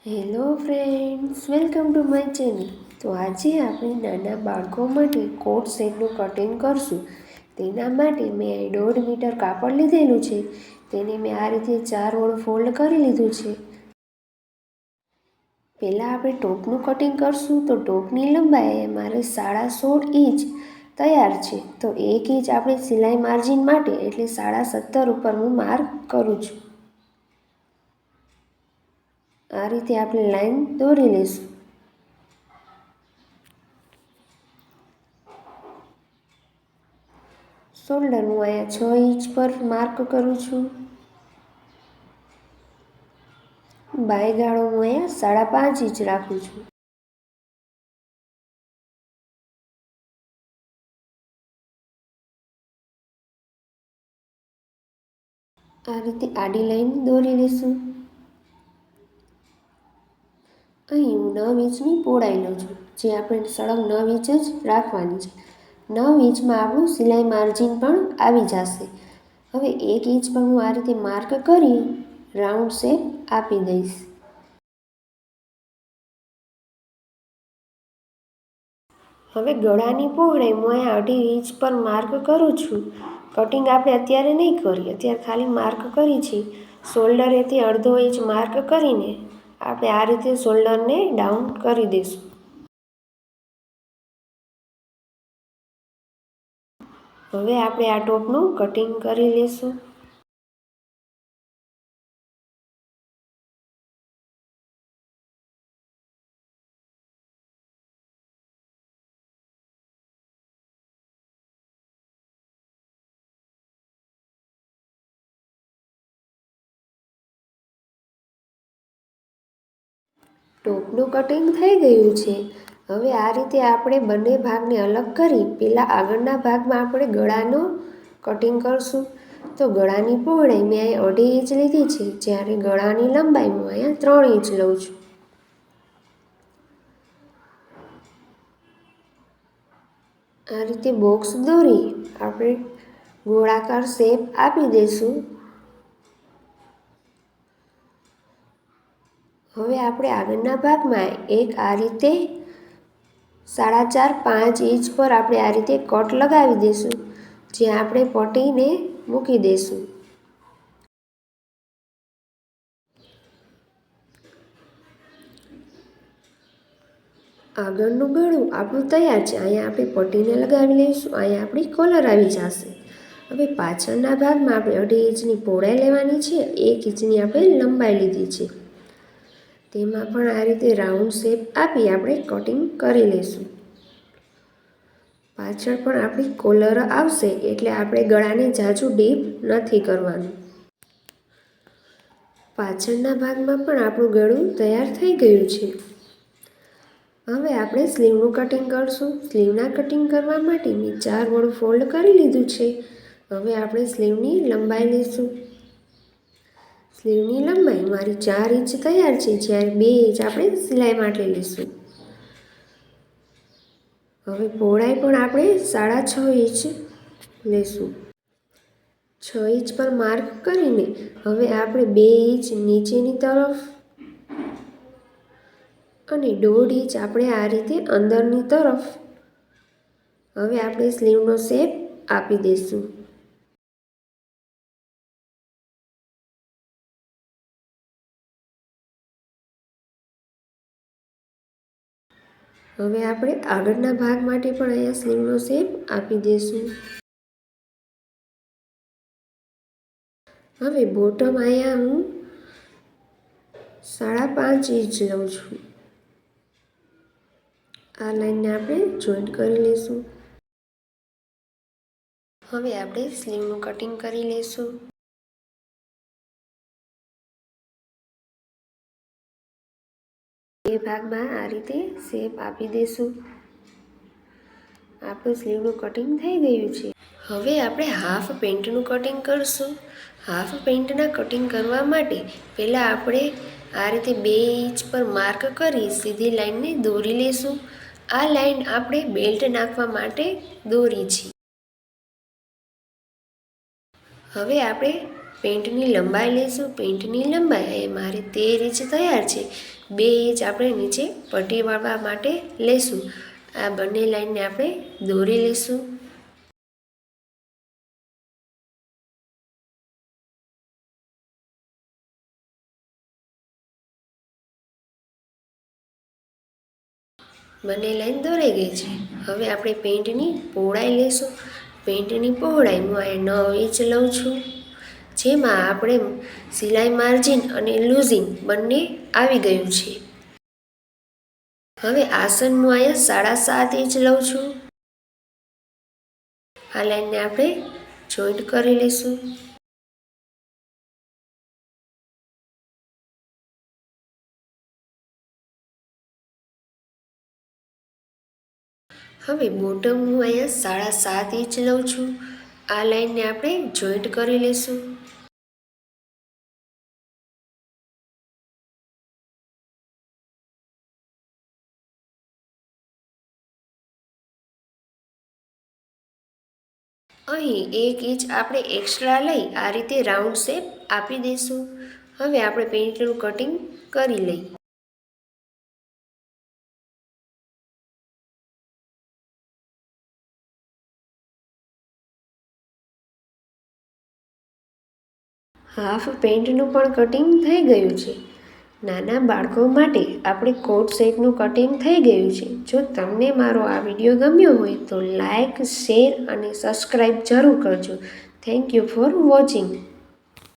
Hello friends, welcome to my channel. તો આજે આપણે નાના બાળકો માટે કોટ સેટનું કટિંગ કરશું. તેના માટે મેં 1.5 મીટર કાપડ લીધેલું છે. તેને મેં આ રીતે 4 વડે ફોલ્ડ કરી લીધું છે. પહેલાં આપણે ટોપનું કટિંગ કરશું. તો ટોપની લંબાઈ મારે 16.5 ઇંચ તૈયાર છે. તો 1 ઇંચ આપણે સિલાઈ માર્જિન માટે એટલે 17.5 ઉપર હું માર્ક કરું છું. આ રીતે આપણે લાઈન દોરી લઈશું. શોલ્ડર હું અહીંયા 6 ઇંચ પર માર્ક કરું છું. બાયગાળો હું અહીંયા 5.5 ઇંચ રાખું છું. આ રીતે આડી લાઈન દોરી લઈશું. અહીં હું 9 ઇંચની પહોળાઈ લઉં છું, જે આપણે સળંગ 9 ઇંચ જ રાખવાની છે. 9 ઇંચમાં આપણું સિલાઈ માર્જિન પણ આવી જશે. હવે 1 ઇંચ પર હું આ રીતે માર્ક કરી રાઉન્ડ શેપ આપી દઈશ. હવે ગળાની પહોળાઈ હું અહીંયા 2.5 ઇંચ પર માર્ક કરું છું. કટિંગ આપણે અત્યારે નહીં કરીએ, અત્યારે ખાલી માર્ક કરી છે. શોલ્ડરેથી 1/2 ઇંચ માર્ક કરીને આપણે આ રીતે શોલ્ડરને ડાઉન કરી દઈશું. હવે આપણે આ ટોપનું કટિંગ કરી લઈશું. ટોપનું કટિંગ થઈ ગયું છે. હવે આ રીતે આપણે બંને ભાગને અલગ કરી પહેલાં આગળના ભાગમાં આપણે ગળાનો કટિંગ કરશું. તો ગળાની પહોળાઈ મેં અહીંયા 2.5 ઇંચ લીધી છે, જ્યારે ગળાની લંબાઈ હું અહીંયા 3 ઇંચ લઉં છું. આ રીતે બોક્સ દોરી આપણે ગોળાકાર શેપ આપી દઈશું. હવે આપણે આગળના ભાગમાં એક આ રીતે 4.5-5 ઇંચ પર આપણે આ રીતે કટ લગાવી દઈશું, જ્યાં આપણે પટ્ટીને મૂકી દઈશું. આગળનું ગળું આપણું તૈયાર છે. અહીંયા આપણે પટ્ટીને લગાવી લઈશું. અહીંયા આપણી કોલર આવી જશે. હવે પાછળના ભાગમાં આપણે 2.5 ઇંચની પહોળાઈ લેવાની છે. 1 ઇંચની આપણે લંબાઈ લીધી છે. તેમાં પણ આ રીતે રાઉન્ડ શેપ આપી આપણે કટિંગ કરી લઈશું. પાછળ પણ આપણી કોલર આવશે, એટલે આપણે ગળાને ઝાઝું ડીપ નથી કરવાનું. પાછળના ભાગમાં પણ આપણું ગળું તૈયાર થઈ ગયું છે. હવે આપણે સ્લીવનું કટિંગ કરશું. સ્લીવના કટિંગ કરવા માટે મેં 4 વડે ફોલ્ડ કરી લીધું છે. હવે આપણે સ્લીવની લંબાઈ લઈશું. સ્લીવની લંબાઈ મારી 4 ઇંચ તૈયાર છે, જ્યારે 2 ઇંચ આપણે સિલાઈ માટે લઈશું. હવે પહોળાઈ પણ આપણે 6.5 ઇંચ લઈશું. 6 ઇંચ પર માર્ક કરીને હવે આપણે 2 ઇંચ નીચેની તરફ અને 1.5 ઇંચ આપણે આ રીતે અંદરની તરફ હવે આપણે સ્લીવનો શેપ આપી દઈશું. હવે આપણે આગળના ભાગ માટે પણ અહીંયા સ્લીવનો શેપ આપી દઈશું. હવે બોટમ અહીંયા હું 5.5 ઇંચ લઉં છું. આ લાઈનને આપણે જોઈન્ટ કરી લઈશું. હવે આપણે સ્લીવનું કટિંગ કરી લઈશું. બે ભાગમાં આ રીતે શેપ આપી દઈશું. આપણું સ્લીવનું કટિંગ થઈ ગયું છે. હવે આપણે હાફ પેન્ટનું કટિંગ કરશું. હાફ પેન્ટના કટિંગ કરવા માટે પહેલાં આપણે આ રીતે 2 ઇંચ પર માર્ક કરી સીધી લાઈનને દોરી લઈશું. આ લાઈન આપણે બેલ્ટ નાખવા માટે દોરી છે. હવે આપણે પેન્ટની લંબાઈ લઈશું. પેન્ટની લંબાઈ એ મારે 13 ઇંચ તૈયાર છે. 2 ઇંચ આપણે નીચે પટ્ટી વાળવા માટે લઈશું. આ બંને લાઈનને આપણે દોરી લઈશું. બંને લાઈન દોરાઈ ગઈ છે. હવે આપણે પેન્ટની પહોળાઈ લઈશું. પેન્ટની પહોળાઈ હું અહીંયા 9 ઇંચ લઉં છું, જેમાં આપણે સિલાઈ માર્જિન અને લૂઝિંગ બંને આવી ગયું છે. હવે આસન હું અહીંયા 7.5 ઇંચ લઉં છું. આ લાઈનને આપણે જોઈન્ટ કરી લઈશું. હવે બોટમ હું અહીંયા 7.5 ઇંચ લઉં છું. આ લાઈનને આપણે જોઈન્ટ કરી લઈશું. અહીં 1 ઇંચ આપણે એક્સ્ટ્રા લઈ આ રીતે રાઉન્ડ શેપ આપી દઈશું. હવે આપણે પેન્ટનું કટિંગ કરી લઈએ. હાફ પેન્ટનું પણ કટિંગ થઈ ગયું છે. નાના બાળકો માટે આપણે કોટ સેટનું કટિંગ થઈ ગયું છે. જો તમને મારો આ વિડીયો ગમ્યો હોય તો લાઈક, શેર અને સબસ્ક્રાઈબ જરૂર કરજો. Thank you for watching.